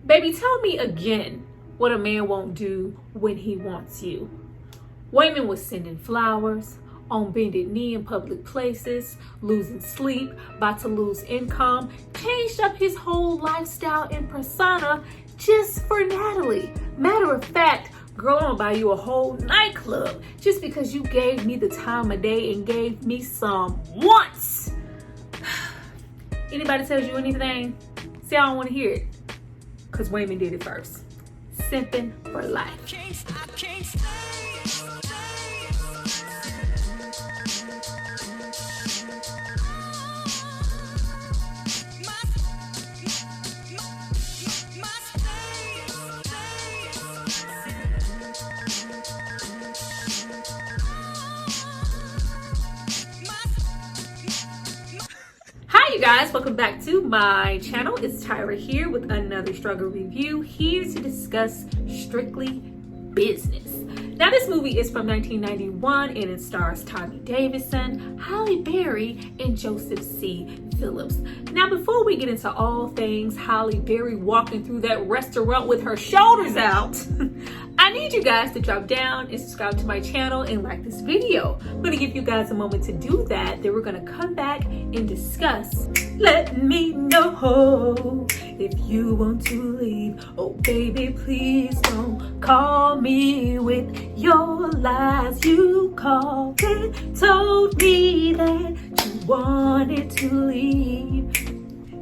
Baby, tell me again what a man won't do when he wants you. Waymon was sending flowers, on bended knee in public places, losing sleep, about to lose income, changed up his whole lifestyle and persona just for Natalie. Matter of fact, girl, I'm gonna buy you a whole nightclub just because you gave me the time of day and gave me some once. Anybody tells you anything? See, I don't want to hear it. Because Waymon did it first. Simping for life. Hi you guys, welcome back to my channel. It's Tyra here with another struggle review, here to discuss Strictly Business. Now this movie is from 1991 and it stars Tommy Davidson, Halle Berry, and Joseph C. Phillips. Now before we get into all things Halle Berry walking through that restaurant with her shoulders out, I need you guys to drop down and subscribe to my channel and like this video. I'm going to give you guys a moment to do that. Then we're going to come back and discuss. Let me know if you want to leave. Oh baby, please don't call me with your lies. You called and told me that you wanted to leave.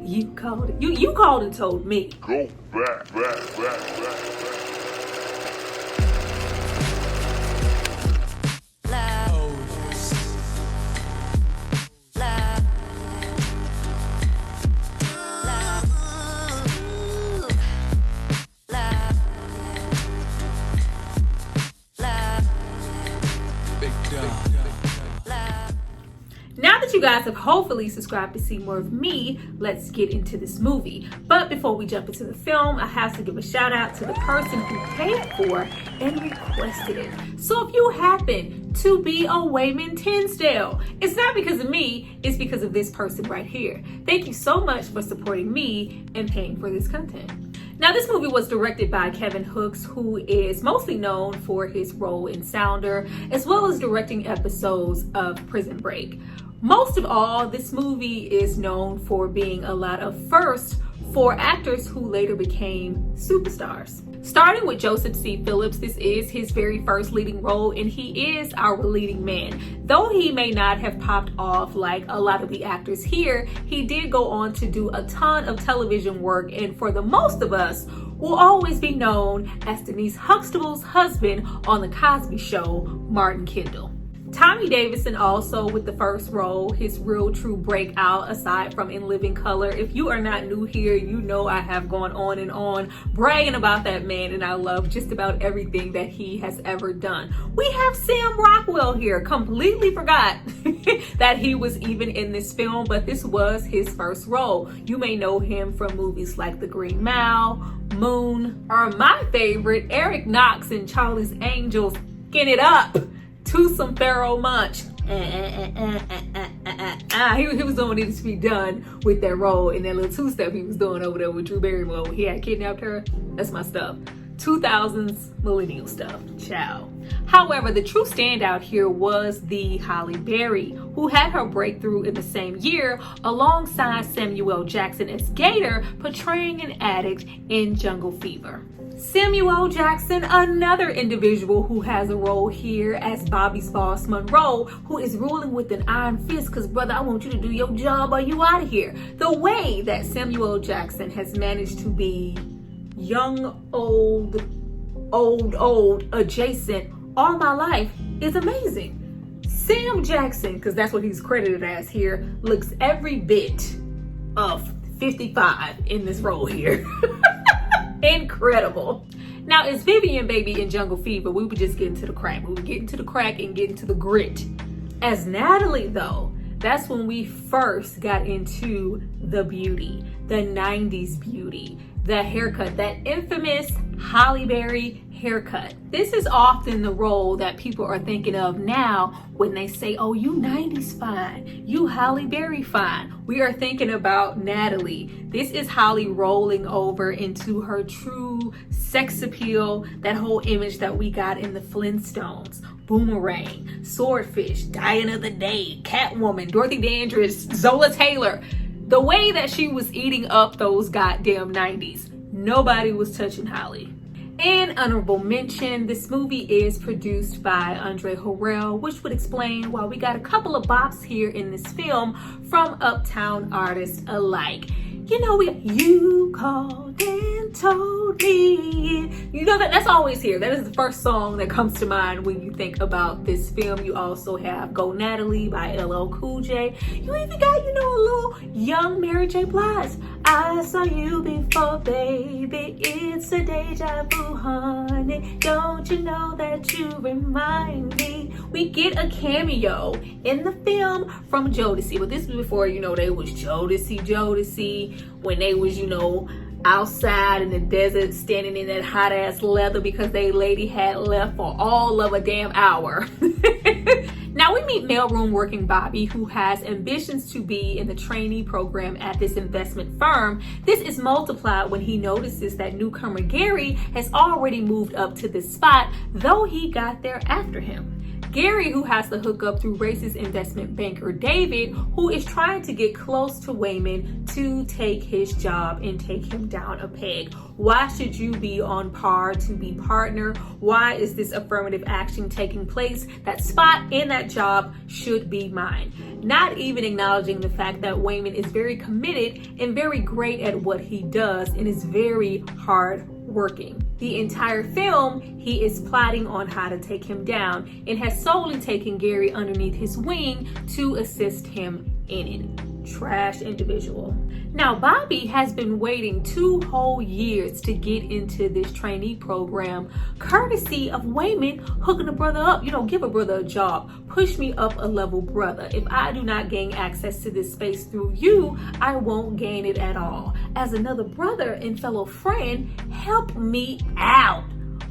You called it. You called and told me. Go back. Now that you guys have hopefully subscribed to see more of me, let's get into this movie. But before we jump into the film, I have to give a shout out to the person who paid for and requested it. So if you happen to be a Waymon Tinsdale, it's not because of me, it's because of this person right here. Thank you so much for supporting me and paying for this content. Now, this movie was directed by Kevin Hooks, who is mostly known for his role in Sounder, as well as directing episodes of Prison Break. Most of all, this movie is known for being a lot of firsts for actors who later became superstars. Starting with Joseph C. Phillips, this is his very first leading role, and he is our leading man. Though he may not have popped off like a lot of the actors here, he did go on to do a ton of television work, and for the most of us, will always be known as Denise Huxtable's husband on The Cosby Show, Martin Kendall. Tommy Davidson also with the first role, his real true breakout aside from In Living Color. If you are not new here, you know I have gone on and on bragging about that man, and I love just about everything that he has ever done. We have Sam Rockwell here. Completely forgot that he was even in this film, but this was his first role. You may know him from movies like The Green Mile, Moon, or my favorite, Eric Knox in Charlie's Angels, Skin It Up. To some Pharaoh Munch. He was doing what needed to be done with that role in that little two-step he was doing over there with Drew Barrymore when he had kidnapped her. That's my stuff. 2000s millennial stuff. Ciao. However, the true standout here was the Halle Berry, who had her breakthrough in the same year alongside Samuel Jackson as Gator, portraying an addict in Jungle Fever. Samuel Jackson, another individual who has a role here as Bobby's boss Monroe, who is ruling with an iron fist because, brother, I want you to do your job or you out of here. The way that Samuel Jackson has managed to be young, old, adjacent all my life is amazing. Sam Jackson, because that's what he's credited as here, looks every bit of 55 in this role here. Incredible. Now, as Vivian baby in Jungle Fever, we would just get into the crack. We would get into the crack and get into the grit. As Natalie, though, that's when we first got into the beauty, the 90s beauty, the haircut, that infamous Halle Berry haircut. This is often the role that people are thinking of now when they say, oh, you 90s fine, you Halle Berry fine. We are thinking about Natalie. This is Halle rolling over into her true sex appeal, that whole image that we got in the Flintstones. Boomerang, Swordfish, Diana of the Day, Catwoman, Dorothy Dandridge, Zola Taylor. The way that she was eating up those goddamn 90s. Nobody was touching Halle. And honorable mention, this movie is produced by Andre Harrell, which would explain why we got a couple of bops here in this film from uptown artists alike. You know, you called and told me. You know that's always here. That is the first song that comes to mind when you think about this film. You also have Go Natalie by LL Cool J. You even got, a little young Mary J. Blige. I saw you before, baby. It's a deja vu, honey. Don't you know that you remind me? We get a cameo in the film from Jodeci. But this was before, they was Jodeci. When they was, outside in the desert standing in that hot ass leather because they lady had left for all of a damn hour. Now we meet mailroom working Bobby, who has ambitions to be in the trainee program at this investment firm. This is multiplied when he notices that newcomer Gary has already moved up to this spot, though he got there after him. Gary, who has the hookup through racist investment banker David, who is trying to get close to Waymon to take his job and take him down a peg. Why should you be on par to be partner? Why is this affirmative action taking place? That spot in that job should be mine. Not even acknowledging the fact that Waymon is very committed and very great at what he does and is very hard working. The entire film, he is plotting on how to take him down and has solely taken Gary underneath his wing to assist him in it. Trash individual. Now, Bobby has been waiting 2 whole years to get into this trainee program, courtesy of Waymon hooking a brother up. Give a brother a job. Push me up a level, brother. If I do not gain access to this space through you, I won't gain it at all. As another brother and fellow friend, help me out.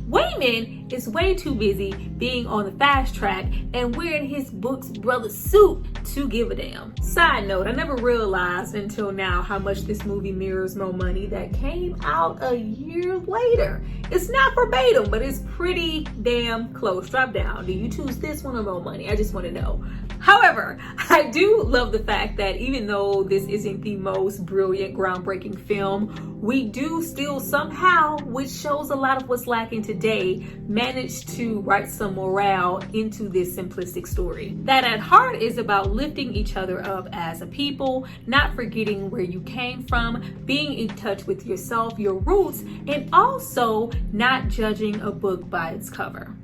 Waymon is way too busy being on the fast track and wearing his Book's brother suit to give a damn. Side note, I never realized until now how much this movie mirrors Mo Money that came out a year later. It's not verbatim, but it's pretty damn close. Drop down. Do you choose this one or Mo Money? I just want to know. However, I do love the fact that even though this isn't the most brilliant, groundbreaking film, we do still somehow, which shows a lot of what's lacking today, manage to write some morale into this simplistic story. That at heart is about lifting each other up as a people, not forgetting where you came from, being in touch with yourself, your roots, and also not judging a book by its cover.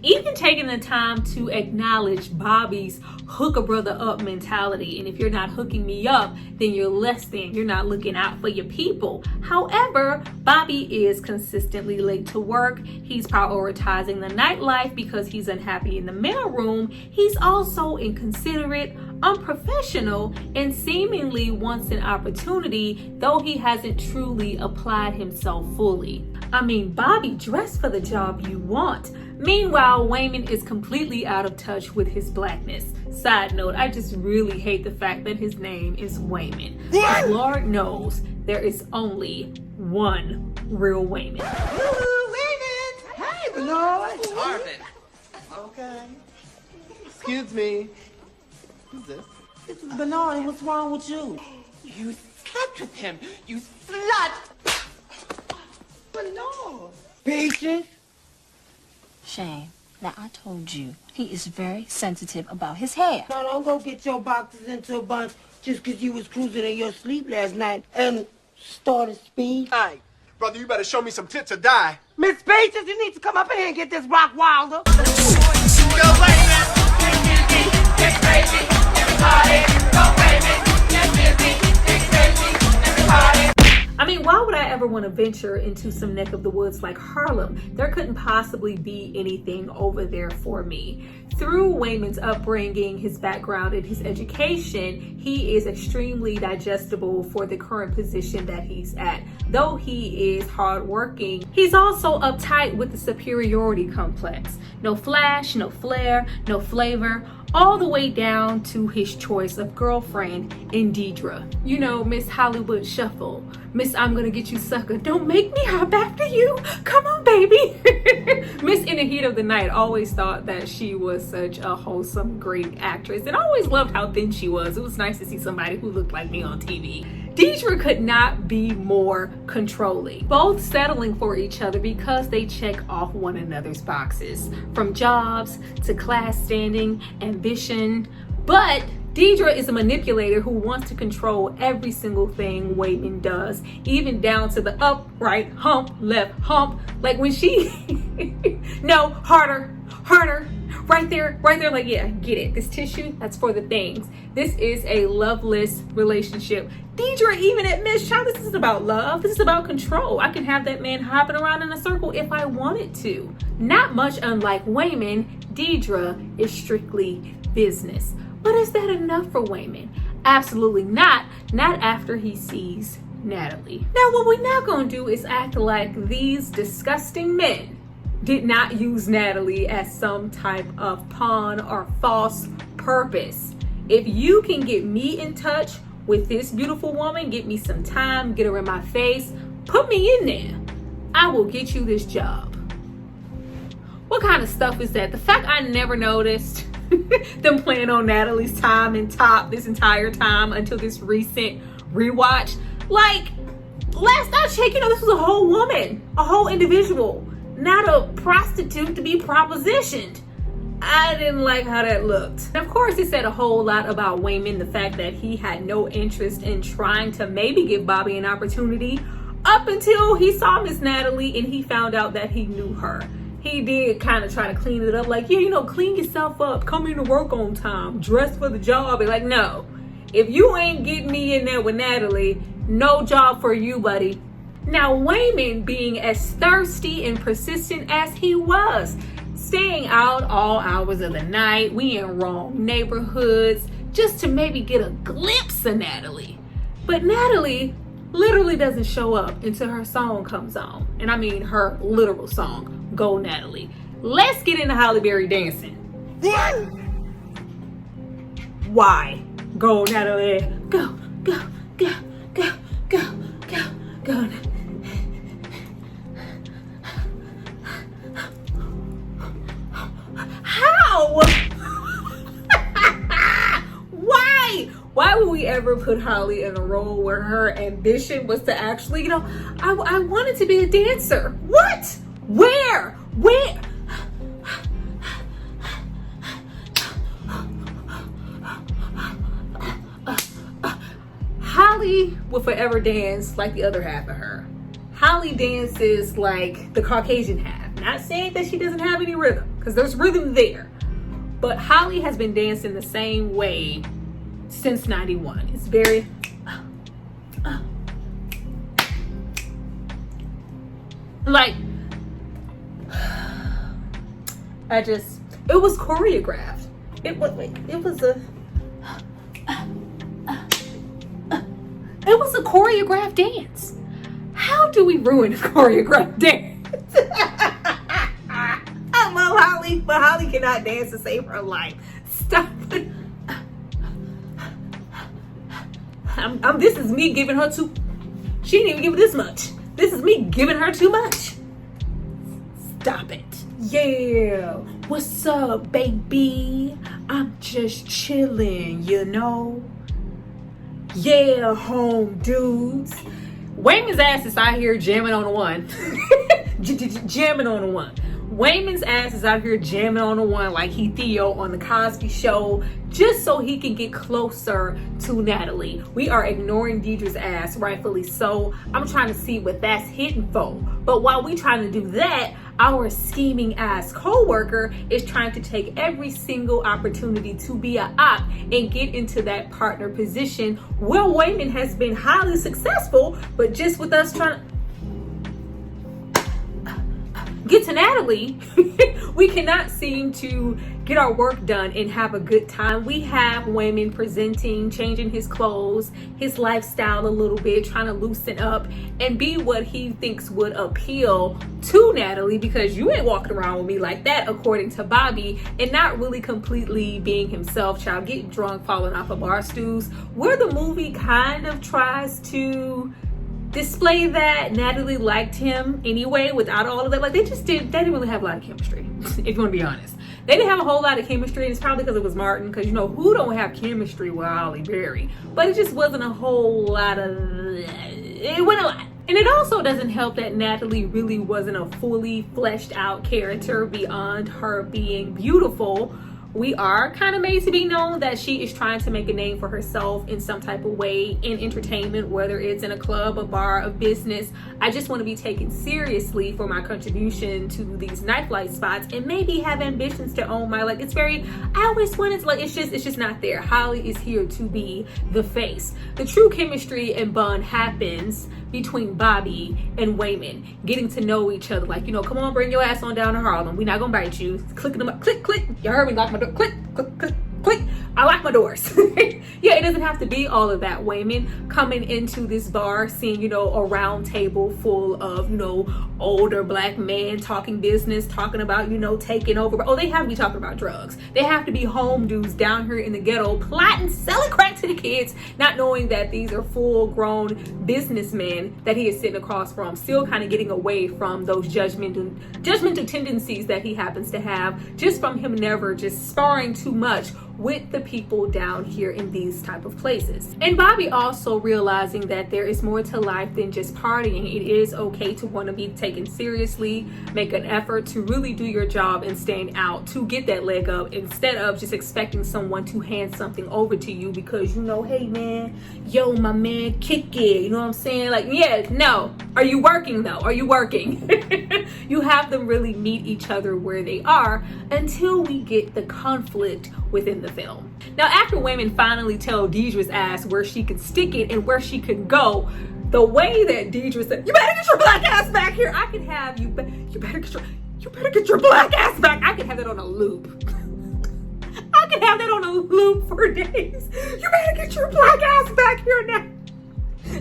Even taking the time to acknowledge Bobby's hook a brother up mentality. And if you're not hooking me up, then you're less than. You're not looking out for your people. However, Bobby is consistently late to work. He's prioritizing the nightlife because he's unhappy in the mailroom. He's also inconsiderate, unprofessional, and seemingly wants an opportunity, though he hasn't truly applied himself fully. Bobby, dress for the job you want. Meanwhile, Waymon is completely out of touch with his blackness. Side note, I just really hate the fact that his name is Waymon. But Lord knows there is only one real Waymon. Waymon! Hey, Bernard! It's Harvin. Okay. Excuse me. Who's this? This is Bernard. What's wrong with you? You slept with him, you slut! Bernard! Patience? Shane, now I told you, he is very sensitive about his hair. Now don't go get your boxes into a bunch just because you was cruising in your sleep last night and started speed. Hey, brother, you better show me some tits or die. Miss Patience, you need to come up in here and get this rock wilder. Go Waymon! Get busy, get crazy, everybody! Go Waymon! Get busy, get crazy, everybody! I mean, why would I ever want to venture into some neck of the woods like Harlem? There couldn't possibly be anything over there for me. Through Waymon's upbringing, his background, and his education, he is extremely digestible for the current position that he's at. Though he is hardworking, he's also uptight with the superiority complex. No flash, no flair, no flavor, all the way down to his choice of girlfriend in Deidre. You know, Miss Hollywood Shuffle, Miss I'm Gonna Get You Sucker, don't make me hop after you, come on baby. Miss In the Heat of the Night, always thought that she was such a wholesome, great actress, and I always loved how thin she was. It was nice to see somebody who looked like me on TV. Deidre could not be more controlling, both settling for each other because they check off one another's boxes, from jobs to class standing, ambition. But Deidre is a manipulator who wants to control every single thing Waymon does, even down to the up, right, hump, left, hump. Like when she, no, harder, right there, like, yeah, get it. This tissue, that's for the things. This is a loveless relationship. Deidre even admits, child, this isn't about love. This is about control. I can have that man hopping around in a circle if I wanted to. Not much unlike Waymon, Deidre is strictly business. But is that enough for Waymon? Absolutely not. Not after he sees Natalie. Now, what we're not gonna do is act like these disgusting men did not use Natalie as some type of pawn or false purpose. If you can get me in touch with this beautiful woman, get me some time, get her in my face, put me in there, I will get you this job. What kind of stuff is that? The fact I never noticed them playing on Natalie's time and top this entire time until this recent rewatch. Like, last I checked, you know, this was a whole woman, a whole individual, not a prostitute to be propositioned. I didn't like how that looked. And of course, it said a whole lot about Waymon, the fact that he had no interest in trying to maybe give Bobby an opportunity up until he saw Miss Natalie and he found out that he knew her. He did kind of try to clean it up, like, yeah, you know, clean yourself up, come in to work on time, dress for the job. And like, no, if you ain't getting me in there with Natalie, no job for you, buddy. Now, Waymon, being as thirsty and persistent as he was, staying out all hours of the night, we in wrong neighborhoods, just to maybe get a glimpse of Natalie. But Natalie literally doesn't show up until her song comes on. And I mean her literal song, Go Natalie. Let's get into Halle Berry dancing. Why? Go Natalie. Go, go, go, go, go, go, go. How? Why would we ever put Halle in a role where her ambition was to actually, you know, I wanted to be a dancer. What? Where? Halle will forever dance like the other half of her. Halle dances like the Caucasian half. Not saying that she doesn't have any rhythm, because there's rhythm there. But Halle has been dancing the same way since 91. It's very like, it was choreographed. It was a choreographed dance. How do we ruin a choreographed dance? I love Halle, but Halle cannot dance to save her life. Stop it. This is me giving her too. She didn't even give this much. This is me giving her too much. Stop it. Yeah. What's up, baby? I'm just chilling, you know. Yeah, home dudes. Waymon's ass is out here jamming on the one. Jamming on the one. Waymon's ass is out here jamming on the one like he Theo on the Cosby Show, just so he can get closer to Natalie. We are ignoring Deidre's ass, rightfully so. I'm trying to see what that's hitting for. But while we trying to do that, our scheming ass co-worker is trying to take every single opportunity to be a op and get into that partner position where Waymon has been highly successful, but just with us trying to get to Natalie, we cannot seem to get our work done and have a good time. We have Waymon presenting, changing his clothes, his lifestyle a little bit, trying to loosen up and be what he thinks would appeal to Natalie, because you ain't walking around with me like that, according to Bobby, and not really completely being himself, child, getting drunk, falling off of bar stools, where the movie kind of tries to display that Natalie liked him anyway without all of that. Like, they didn't really have a lot of chemistry, if you want to be honest. They didn't have a whole lot of chemistry, and it's probably because it was Martin, because you know who don't have chemistry with Halle Berry, but it just wasn't a whole lot of, it wasn't a lot. And it also doesn't help that Natalie really wasn't a fully fleshed out character beyond her being beautiful. We are kind of made to be known that she is trying to make a name for herself in some type of way in entertainment, whether it's in a club, a bar, a business. I just want to be taken seriously for my contribution to these nightlife spots, and maybe have ambitions to own my, like, it's very, I always wanted to, like, it's just not there. Halle is here to be the face. The true chemistry and bond happens between Bobby and Waymon, getting to know each other. Like, you know, come on, bring your ass on down to Harlem. We're not gonna bite you. Clicking them up, click, click. You heard me, lock my door. Click, click, click, click. I lock my doors. Yeah, it doesn't have to be all of that. Waymon coming into this bar, seeing, you know, a round table full of, you know, older black men talking business, talking about, you know, taking over. Oh, they have to be talking about drugs. They have to be home dudes down here in the ghetto plotting, selling crack to the kids, not knowing that these are full grown businessmen that he is sitting across from, still kind of getting away from those judgmental tendencies that he happens to have, just from him never just sparring too much with the people down here in these type of places. And Bobby also realizing that there is more to life than just partying. It is okay to want to be taken seriously, make an effort to really do your job and stand out to get that leg up, instead of just expecting someone to hand something over to you because, you know, hey man, yo my man, kick it, you know what I'm saying? Like, yeah, no. Are you working though? Are you working? You have them really meet each other where they are until we get the conflict within the film. Now, after Waymon finally tell Deidre's ass where she could stick it and where she could go, the way that Deidre said, "You better get your black ass back here," I can have you better get your black ass back. I can have that on a loop. I can have that on a loop for days. You better get your black ass back here now.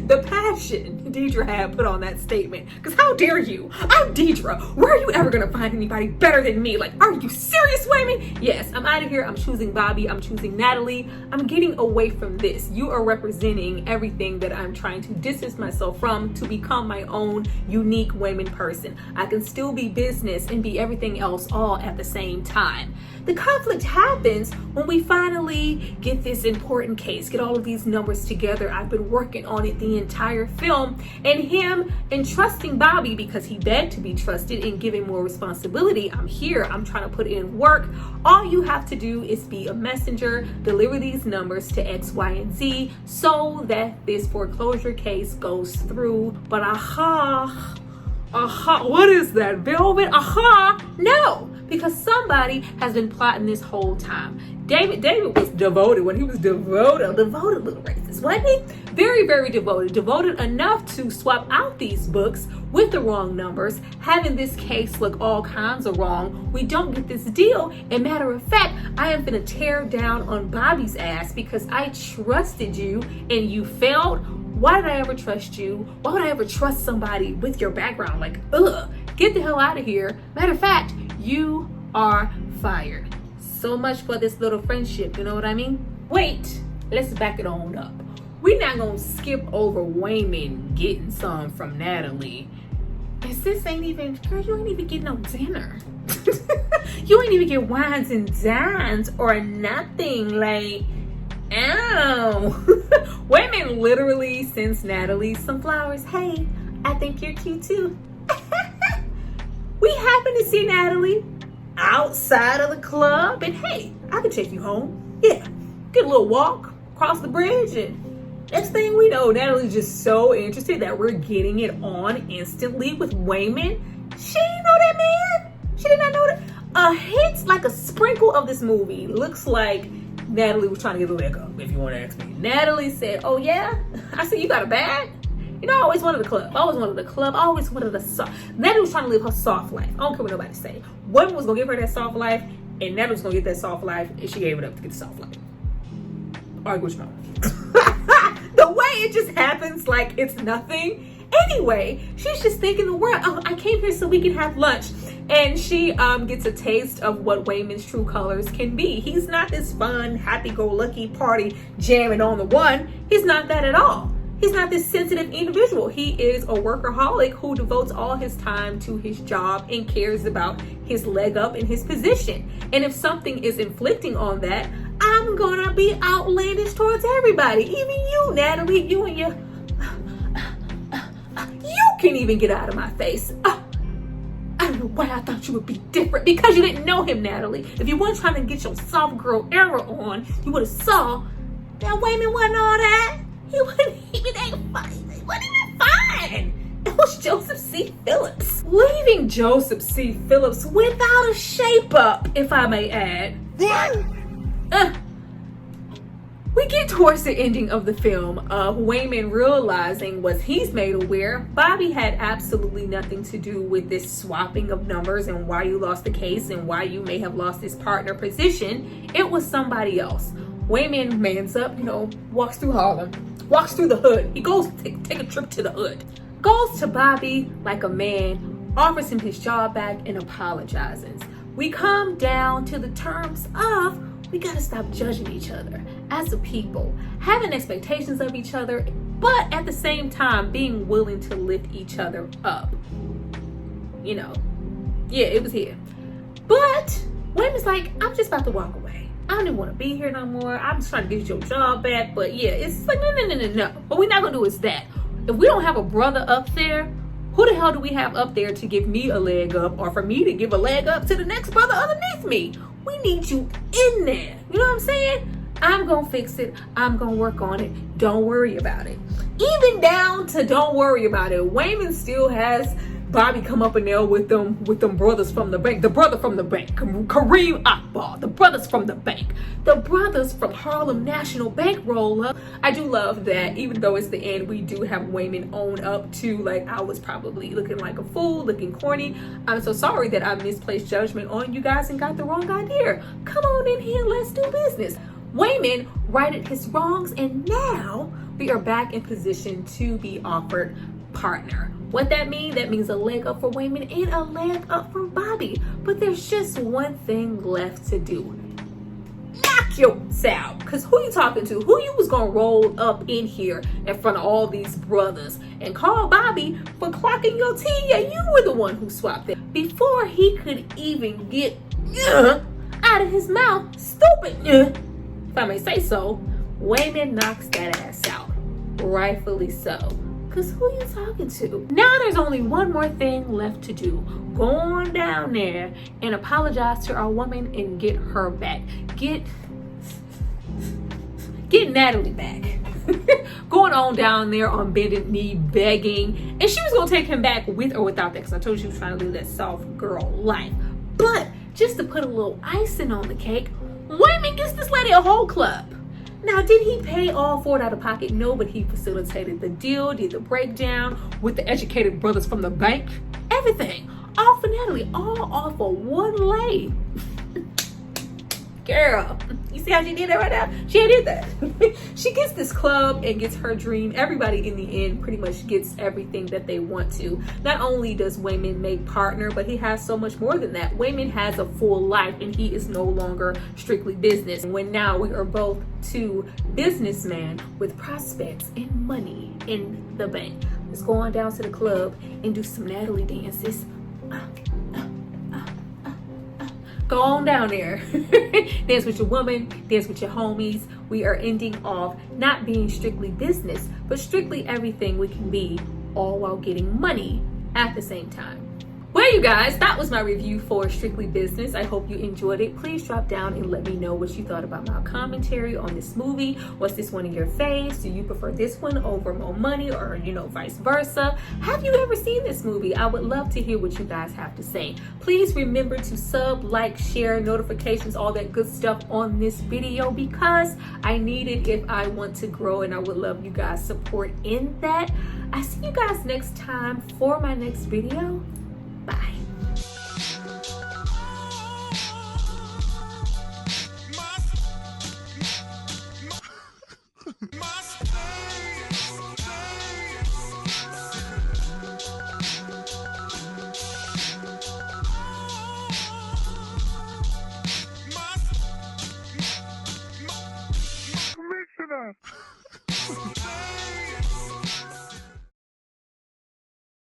The passion Deidre had put on that statement, because how dare you? I'm Deidre. Where are you ever gonna find anybody better than me? Like, are you serious, Waymon? Yes, I'm out of here. I'm choosing Bobby. I'm choosing Natalie. I'm getting away from this. You are representing everything that I'm trying to distance myself from to become my own unique Waymon person. I can still be business and be everything else all at the same time. The conflict happens when we finally get this important case, get all of these numbers together. I've been working on it the entire film, and him entrusting Bobby because he begged to be trusted and given more responsibility. I'm here, I'm trying to put in work. All you have to do is be a messenger, deliver these numbers to X, Y, and Z so that this foreclosure case goes through. But what is that, velvet? No, because somebody has been plotting this whole time. David was devoted when he was devoted little racist, wasn't he? Very, very devoted enough to swap out these books with the wrong numbers, having this case look all kinds of wrong. We don't get this deal, and matter of fact, I am gonna tear down on Bobby's ass because I trusted you and you failed. Why did I ever trust you? Why would I ever trust somebody with your background? Like, ugh, get the hell out of here. Matter of fact, you are fired. So much for this little friendship, you know what I mean? Wait, let's back it on up. We're not gonna skip over Waymon getting some from Natalie. Cause this ain't even, girl, you ain't even getting no dinner. You ain't even get wines and dines or nothing. Like, ow. Waymon literally sends Natalie some flowers. Hey, I think you're cute too. We happen to see Natalie outside of the club, and hey, I can take you home. Yeah, get a little walk across the bridge, and next thing we know, Natalie's just so interested that we're getting it on instantly with Waymon. She ain't know that man. She did not know that. A hint, like a sprinkle of this movie looks like Natalie was trying to get a leg up, if you want to ask me. Natalie said, oh yeah? I said, you got a bag? You know, I always wanted a club. I always wanted a soft. Natalie was trying to live her soft life. I don't care what nobody say. Waymon was going to give her that soft life, and Natalie was going to get that soft life, and she gave it up to get the soft life. Argue with your mom. The way it just happens like it's nothing. Anyway, she's just thinking the world. Oh, I came here so we can have lunch. And she gets a taste of what Waymon's true colors can be. He's not this fun, happy-go-lucky party jamming on the one. He's not that at all. He's not this sensitive individual. He is a workaholic who devotes all his time to his job and cares about his leg up in his position. And if something is inflicting on that, I'm gonna be outlandish towards everybody. Even you, Natalie, you and your... You can't even get out of my face. I don't know why I thought you would be different. Because you didn't know him, Natalie. If you weren't trying to get your soft girl era on, you would have saw that Waymon wasn't all that. He wasn't even fine. He wasn't even fine. It was Joseph C. Phillips. Leaving Joseph C. Phillips without a shape up, if I may add. We get towards the ending of the film of Waymon realizing what he's made aware Bobby had absolutely nothing to do with this swapping of numbers and why you lost the case and why you may have lost this partner position. It was somebody else. Waymon mans up, walks through Harlem, walks through the hood. He goes take a trip to the hood. Goes to Bobby like a man, offers him his job back and apologizes. We come down to the terms of we gotta stop judging each other as a people, having expectations of each other, but at the same time being willing to lift each other up. Yeah, it was here. But Waymon's like, I'm just about to walk away. I don't even want to be here no more. I'm just trying to get your job back. But yeah, it's like, no. What we're not gonna do is that. If we don't have a brother up there, who the hell do we have up there to give me a leg up or for me to give a leg up to the next brother underneath me? We need you in there. You know what I'm saying? I'm gonna fix it. I'm gonna work on it. Don't worry about it. Even down to don't worry about it. Waymon still has Bobby come up in there with them brothers from the bank. The brother from the bank, Kareem Akbar. The brothers from the bank. The brothers from Harlem National Bank roll up. I do love that even though it's the end, we do have Waymon own up to like, I was probably looking like a fool, looking corny. I'm so sorry that I misplaced judgment on you guys and got the wrong idea. Come on in here, let's do business. Waymon righted his wrongs and now we are back in position to be offered partner. What that means? That means a leg up for Waymon and a leg up for Bobby. But there's just one thing left to do. Knock yours out. Because who you talking to? Who you was going to roll up in here in front of all these brothers and call Bobby for clocking your tea? Yeah, you were the one who swapped it. Before he could even get out of his mouth, stupid, if I may say so, Waymon knocks that ass out. Rightfully so. Because who you talking to? Now there's only one more thing left to do. Go on down there and apologize to our woman and get her back. Get Natalie back. Going on down there on bended knee begging. And she was going to take him back with or without that because I told you she was trying to live that soft girl life. But just to put a little icing on the cake, Waymon gets this lady a whole club. Now, did he pay all for it out of pocket? No, but he facilitated the deal, did the breakdown with the educated brothers from the bank. Everything. All for Natalie. All off of one lay. Girl, you see how she did that right now? She did that. She gets this club and gets her dream. Everybody in the end pretty much gets everything that they want to. Not only does Waymon make partner, but he has so much more than that. Waymon has a full life and he is no longer strictly business. When now we are both two businessmen with prospects and money in the bank. Let's go on down to the club and do some Natalie dances. Go on down there. Dance with your woman, dance with your homies. We are ending off not being strictly business, but strictly everything we can be, all while getting money at the same time. Where are you you guys, that was my review for Strictly Business. I hope you enjoyed it. Please drop down and let me know what you thought about my commentary on this movie. Was this one of your faves? Do you prefer this one over More Money, or vice versa? Have you ever seen this movie? I would love to hear what you guys have to say. Please remember to sub, like, share, notifications, all that good stuff on this video, because I need it if I want to grow, and I would love you guys' support in that. I see you guys next time for my next video. Bye.